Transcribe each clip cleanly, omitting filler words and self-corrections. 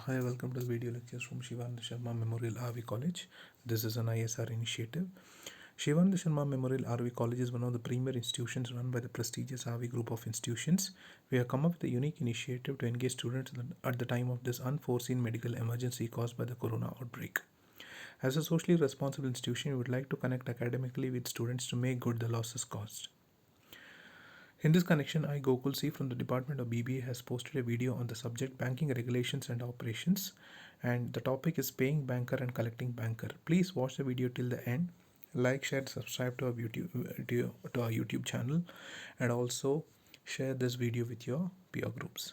Hi, welcome to the video lectures from Shivananda Sharma Memorial RV College. This is an ISR initiative. Shivananda Sharma Memorial RV College is one of the premier institutions run by the prestigious RV group of institutions. We have come up with a unique initiative to engage students at the time of this unforeseen medical emergency caused by the corona outbreak. As a socially responsible institution, we would like to connect academically with students to make good the losses caused. In this connection, I, Gokul C from the Department of BBA, has posted a video on the subject banking regulations and operations, and the topic is paying banker and collecting banker. Please watch the video till the end. Like, share, subscribe to our YouTube channel, and also share this video with your peer groups.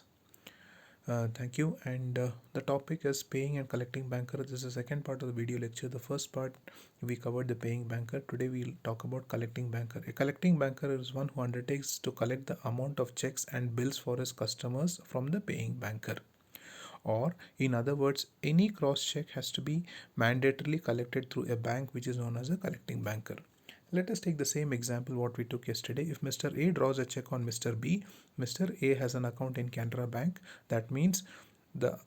Thank you. And the topic is paying and collecting banker. This is the second part of the video lecture. The first part we covered the paying banker. Today we'll talk about collecting banker. A collecting banker is one who undertakes to collect the amount of checks and bills for his customers from the paying banker. Or in other words, any cross check has to be mandatorily collected through a bank which is known as a collecting banker. Let us take the same example what we took yesterday. If Mr. A draws a check on Mr. B, Mr. A has an account in Canara Bank. That means the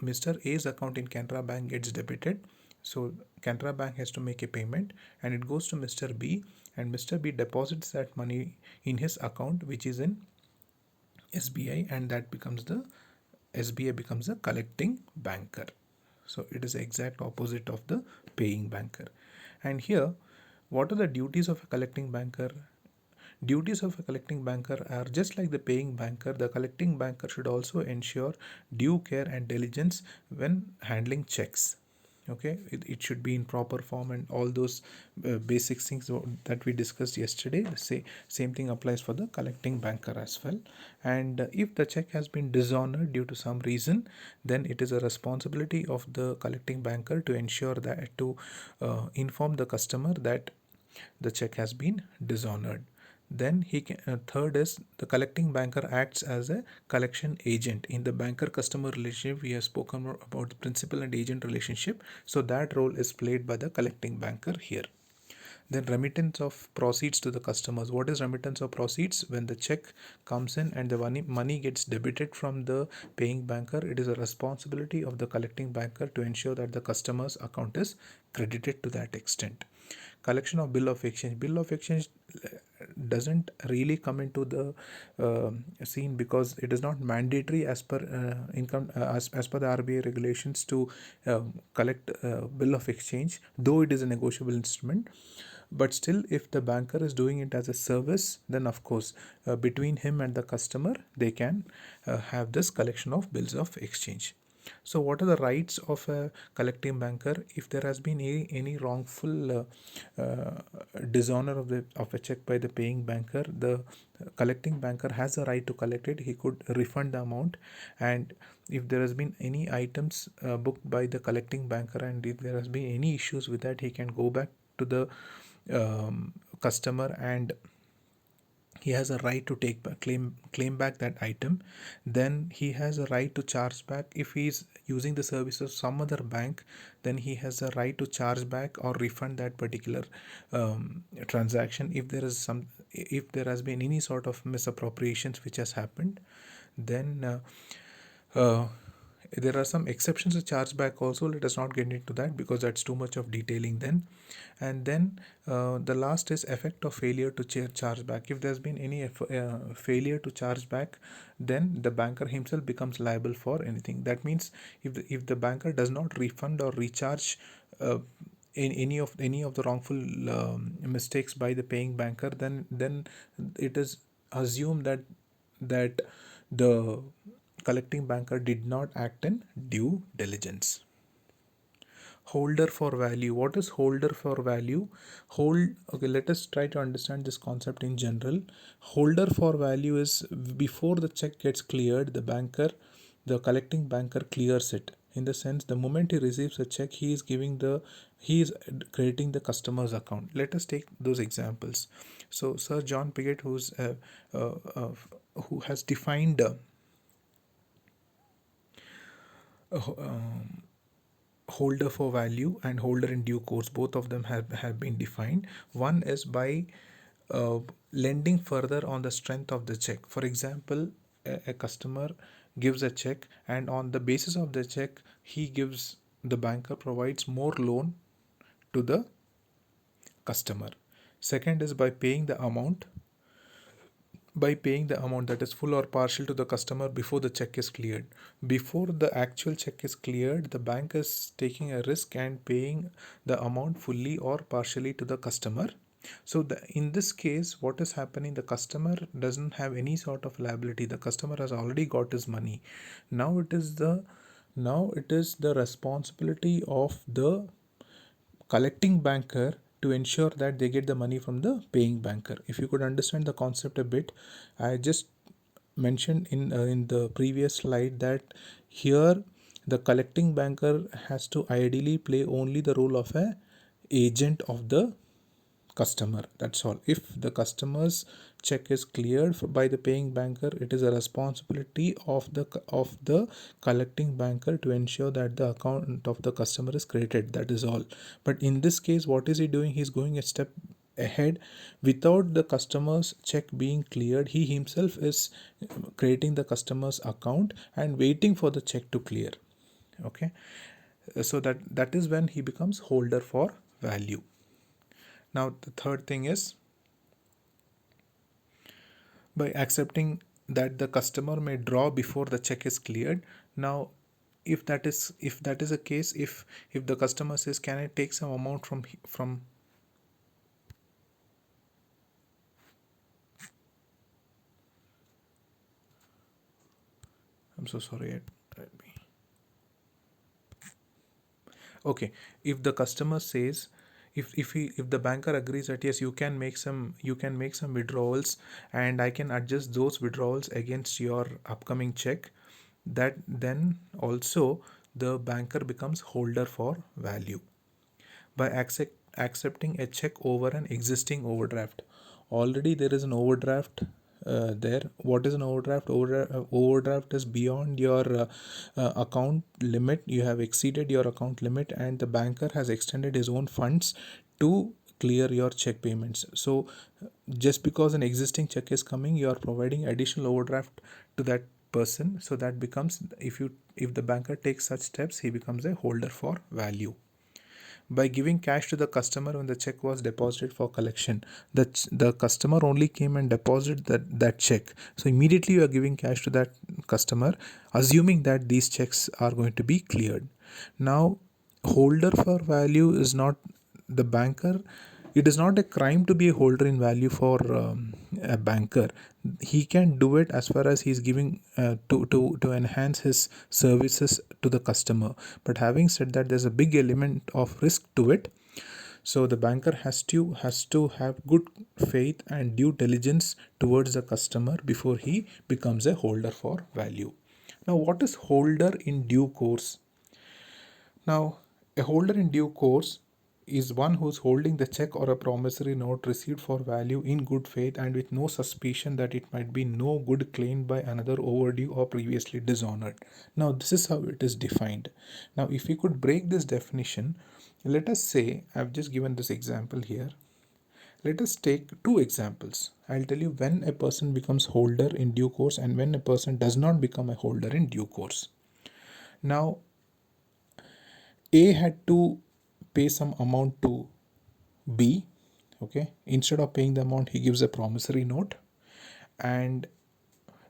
Mr. A's account in Canara Bank gets debited. So Canara Bank has to make a payment and it goes to Mr. B, and Mr. B deposits that money in his account which is in SBI, and that becomes the SBI becomes a collecting banker. So it is the exact opposite of the paying banker. And here, what are the duties of a collecting banker? Duties of a collecting banker are just like the paying banker. The collecting banker should also ensure due care and diligence when handling checks. Okay, it should be in proper form, and all those basic things that we discussed yesterday. The same thing applies for the collecting banker as well. And if the check has been dishonored due to some reason, then it is a responsibility of the collecting banker to ensure that to inform the customer that the check has been dishonored. Then third is the collecting banker acts as a collection agent. In the banker customer relationship, we have spoken about the principal and agent relationship, so that role is played by the collecting banker here. Then remittance of proceeds to the customers. What is remittance of proceeds? When the check comes in and the money gets debited from the paying banker, it is a responsibility of the collecting banker to ensure that the customer's account is credited to that extent. Collection of bill of exchange. Bill of exchange doesn't really come into the scene because it is not mandatory as per as per the RBI regulations to collect bill of exchange, though it is a negotiable instrument. But still, if the banker is doing it as a service, then of course between him and the customer they can have this collection of bills of exchange. So what are the rights of a collecting banker? If there has been any wrongful dishonor of a check by the paying banker, the collecting banker has a right to collect it. He could refund the amount, and if there has been any items booked by the collecting banker, and if there has been any issues with that, he can go back to the customer, and he has a right to take back, claim back that item. Then he has a right to charge back. If he is using the service of some other bank, then he has a right to charge back or refund that particular transaction. If there has been any sort of misappropriations which has happened, then there are some exceptions to chargeback also. Let us not get into that because that's too much of detailing then. And then the last is effect of failure to charge back. If there's been any failure to charge back, then the banker himself becomes liable for anything. That means if the banker does not refund or recharge in any of the wrongful mistakes by the paying banker, then it is assumed that the collecting banker did not act in due diligence. Holder for value. What is holder for value? Okay, let us try to understand this concept in general. Holder for value is before the check gets cleared, the collecting banker clears it. In the sense, the moment he receives a check, he is crediting the customer's account. Let us take those examples. So Sir John Piggott, who has defined holder for value and holder in due course, both of them have been defined. One is by lending further on the strength of the check. For example, a customer gives a check, and on the basis of the check, the banker provides more loan to the customer. Second is by paying the amount that is full or partial to the customer before the check is cleared. Before the actual check is cleared, the bank is taking a risk and paying the amount fully or partially to the customer. So in this case, what is happening, the customer doesn't have any sort of liability. The customer has already got his money. Now it is the responsibility of the collecting banker to ensure that they get the money from the paying banker. If you could understand the concept a bit, I just mentioned in the previous slide that here the collecting banker has to ideally play only the role of a agent of the customer. That's all. If the customer's check is cleared by the paying banker, it is a responsibility of the collecting banker to ensure that the account of the customer is credited. That is all. But in this case, what is he doing? He's going a step ahead. Without the customer's check being cleared, he himself is creating the customer's account and waiting for the check to clear. Okay, so that is when he becomes holder for value. Now the third thing is, by accepting that the customer may draw before the check is cleared. Now if that is a case, if the customer says, can I take some amount from I'm so sorry, okay, if the customer says, if the banker agrees that yes, you can make some withdrawals, and I can adjust those withdrawals against your upcoming check, that then also the banker becomes holder for value by accepting a check over an existing overdraft. Already there is an overdraft there. What is an overdraft? Overdraft is beyond your account limit. You have exceeded your account limit, and the banker has extended his own funds to clear your check payments. So just because an existing check is coming, you are providing additional overdraft to that person. So that becomes, if the banker takes such steps, he becomes a holder for value. By giving cash to the customer when the check was deposited for collection, the customer only came and deposited that check. So immediately you are giving cash to that customer, assuming that these checks are going to be cleared. Now, holder for value is not the banker. It is not a crime to be a holder in value for a banker. He can do it as far as he's giving to enhance his services to the customer. But having said that, there's a big element of risk to it. So the banker has to have good faith and due diligence towards the customer before he becomes a holder for value. Now, what is holder in due course? Now, a holder in due course is one who's holding the check or a promissory note received for value in good faith and with no suspicion that it might be no good claimed by another overdue or previously dishonored. Now, this is how it is defined. Now, if we could break this definition, let us say, I've just given this example here. Let us take two examples. I'll tell you when a person becomes holder in due course and when a person does not become a holder in due course. Now, A had to pay some amount to B. Okay, instead of paying the amount, he gives a promissory note, and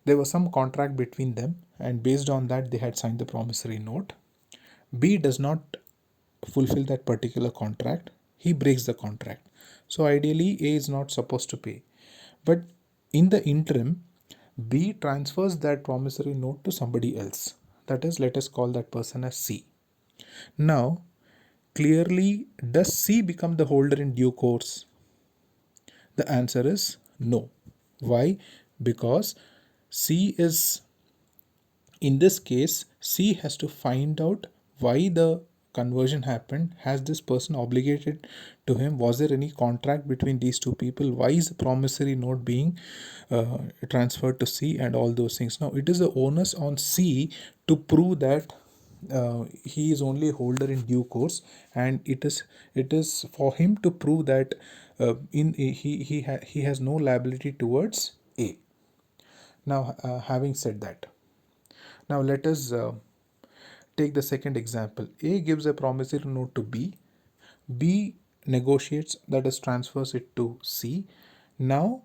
there was some contract between them, and based on that they had signed the promissory note. B does not fulfill that particular contract. He breaks the contract. So ideally A is not supposed to pay, but in the interim B transfers that promissory note to somebody else. That is, let us call that person as C. Now, clearly, does C become the holder in due course? The answer is no. Why? Because in this case, C has to find out why the conversion happened. Has this person obligated to him? Was there any contract between these two people? Why is the promissory note being transferred to C, and all those things? Now, it is the onus on C to prove that he is only a holder in due course, and it is for him to prove that he has no liability towards A. Now, having said that, now let us take the second example. A gives a promissory note to B. B negotiates, that is, transfers it to C. Now,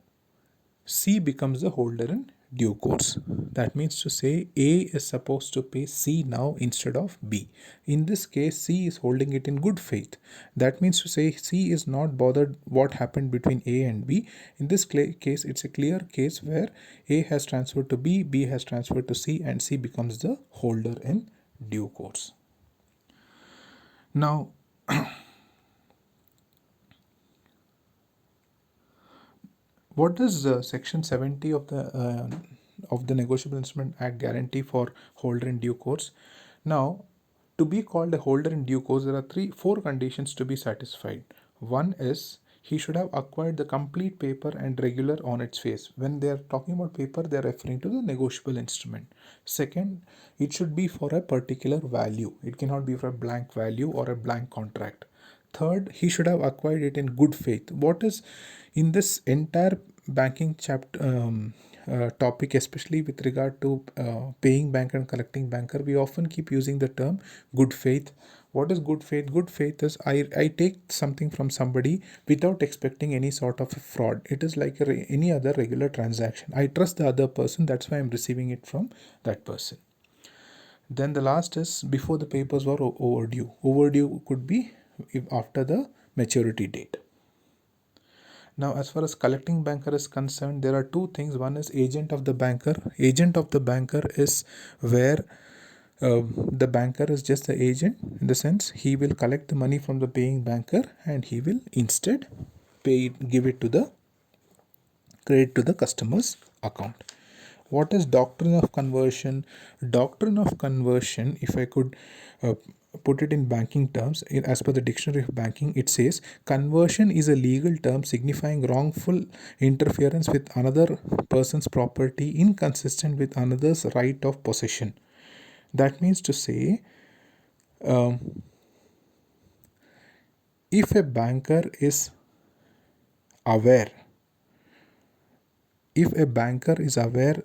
C becomes the holder in due course. That means to say A is supposed to pay C now instead of B. In this case, C is holding it in good faith. That means to say C is not bothered what happened between A and B. In this case, it's a clear case where A has transferred to B, B has transferred to C, and C becomes the holder in due course. Now, what does Section 70 of the Negotiable Instrument Act guarantee for holder in due course? Now, to be called a holder in due course, there are four conditions to be satisfied. One is he should have acquired the complete paper and regular on its face. When they are talking about paper, they are referring to the negotiable instrument. Second, it should be for a particular value. It cannot be for a blank value or a blank contract. Third, he should have acquired it in good faith. What is in this entire banking chapter topic, especially with regard to paying banker and collecting banker, we often keep using the term good faith. What is good faith? Good faith is I take something from somebody without expecting any sort of fraud. It is like any other regular transaction. I trust the other person, that's why I'm receiving it from that person. Then the last is before the papers were overdue. Overdue could be after the maturity date. Now, as far as collecting banker is concerned, there are two things. One is agent of the banker. Agent of the banker is where the banker is just the agent, in the sense he will collect the money from the paying banker and he will instead give it to the credit to the customer's account. What is doctrine of conversion? Doctrine of conversion, if I could put it in banking terms, as per the dictionary of banking, it says conversion is a legal term signifying wrongful interference with another person's property inconsistent with another's right of possession. That means to say, if a banker is aware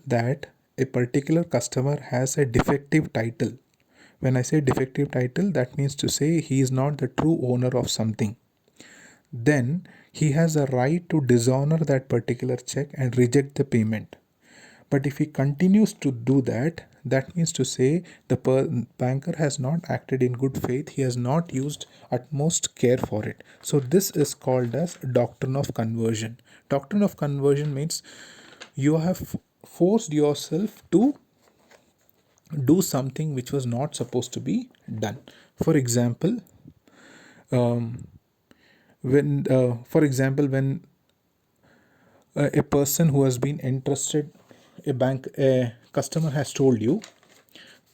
that a particular customer has a defective title, when I say defective title, that means to say he is not the true owner of something, then he has a right to dishonor that particular check and reject the payment. But if he continues to do that, that means to say the banker has not acted in good faith, he has not used utmost care for it. So this is called as doctrine of conversion. Doctrine of conversion means you have forced yourself to do something which was not supposed to be done. For example, when a person who has been entrusted a customer has told you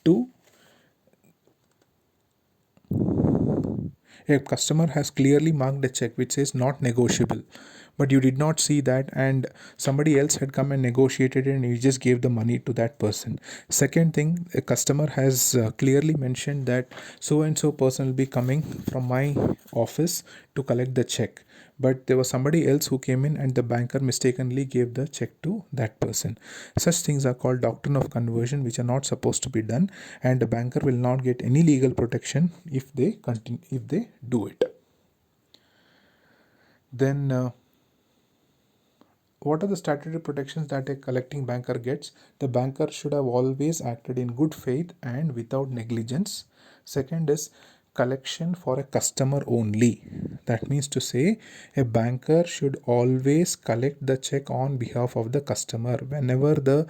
to a customer has clearly marked a check which says not negotiable, but you did not see that, and somebody else had come and negotiated it and you just gave the money to that person. Second thing, a customer has clearly mentioned that so and so person will be coming from my office to collect the check, but there was somebody else who came in and the banker mistakenly gave the check to that person. Such things are called doctrine of conversion, which are not supposed to be done, and the banker will not get any legal protection if they do it. Then what are the statutory protections that a collecting banker gets? The banker should have always acted in good faith and without negligence. Second is collection for a customer only. That means to say a banker should always collect the check on behalf of the customer. Whenever the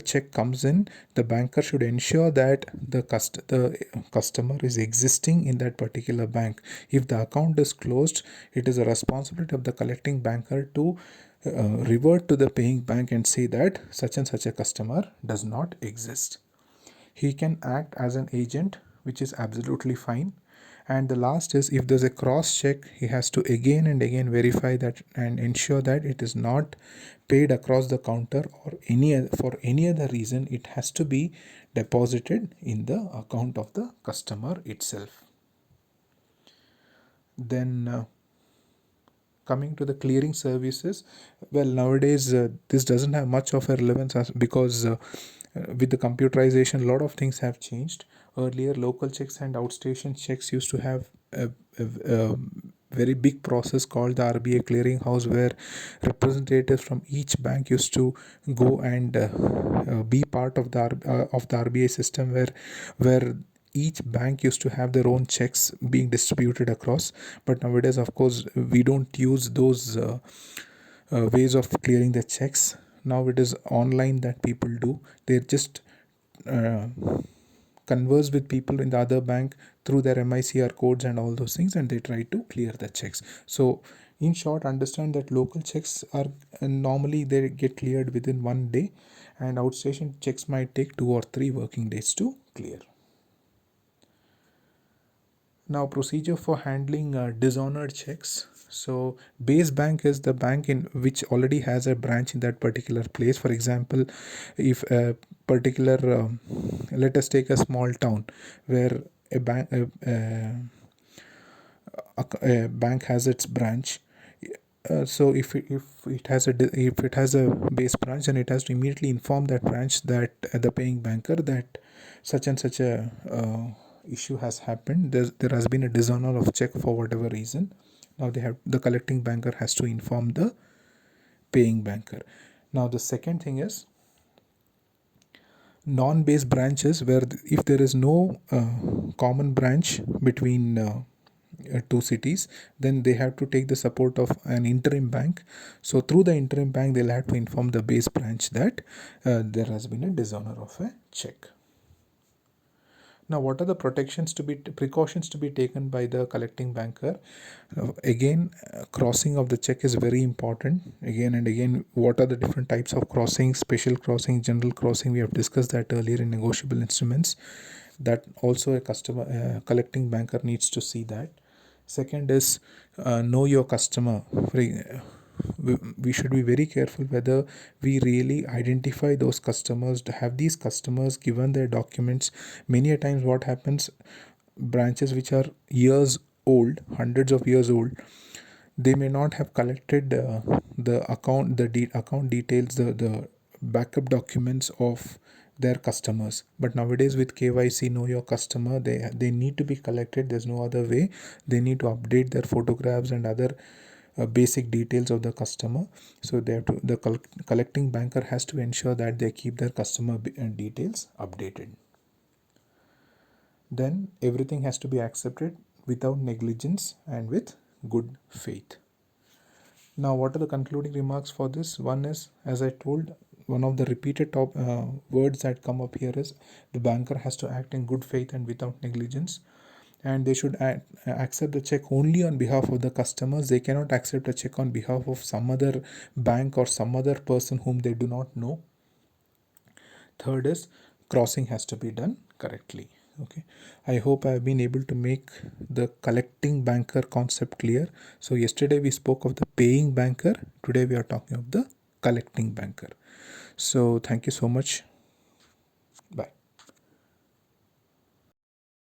check comes in, the banker should ensure that the customer is existing in that particular bank. If the account is closed, it is a responsibility of the collecting banker to revert to the paying bank and say that such and such a customer does not exist. He can act as an agent, which is absolutely fine. And the last is, if there's a cross check, he has to again and again verify that and ensure that it is not paid across the counter or for any other reason. It has to be deposited in the account of the customer itself. Then Coming to the clearing services, well, nowadays this doesn't have much of a relevance because with the computerization, a lot of things have changed. Earlier, local checks and outstation checks used to have a very big process called the RBI clearing house, where representatives from each bank used to go and be part of the RBI system, where each bank used to have their own checks being distributed across. But nowadays, of course, we don't use those ways of clearing the checks. Now it is online that people do. They just uh, converse with people in the other bank through their MICR codes and all those things, and they try to clear the checks. So in short, understand that local checks are normally they get cleared within 1 day, and outstation checks might take 2 or 3 working days to clear. Now, procedure for handling dishonored checks. So base bank is the bank in which already has a branch in that particular place. For example, if a particular let us take a small town where a bank has its branch. So if it has a base branch, then it has to immediately inform that branch, that the paying banker, that such and such a issue has happened. There has been a dishonor of check for whatever reason. Now the collecting banker has to inform the paying banker. Now the second thing is non-base branches, where if there is no common branch between two cities, then they have to take the support of an interim bank. So through the interim bank, they'll have to inform the base branch that there has been a dishonor of a check. Now, what are the precautions to be taken by the collecting banker? Again, crossing of the check is very important. Again and again, what are the different types of crossing? Special crossing, general crossing. We have discussed that earlier in negotiable instruments. That also a collecting banker needs to see that. Second is know your customer. We should be very careful whether we really identify those customers, to have these customers given their documents. Many a times what happens, branches which are years old, hundreds of years old, they may not have collected the account details, the backup documents of their customers. But nowadays with KYC, know your customer, they need to be collected. There's no other way. They need to update their photographs and other basic details of the customer. So the collecting banker has to ensure that they keep their customer details updated. Then everything has to be accepted without negligence and with good faith. Now, what are the concluding remarks for this? One is, as I told, one of the repeated words that come up here is the banker has to act in good faith and without negligence, and they should accept the check only on behalf of the customers. They cannot accept a check on behalf of some other bank or some other person whom they do not know. Third is crossing has to be done correctly. Okay, I hope I have been able to make the collecting banker concept clear. So yesterday we spoke of the paying banker, today we are talking of the collecting banker. So thank you so much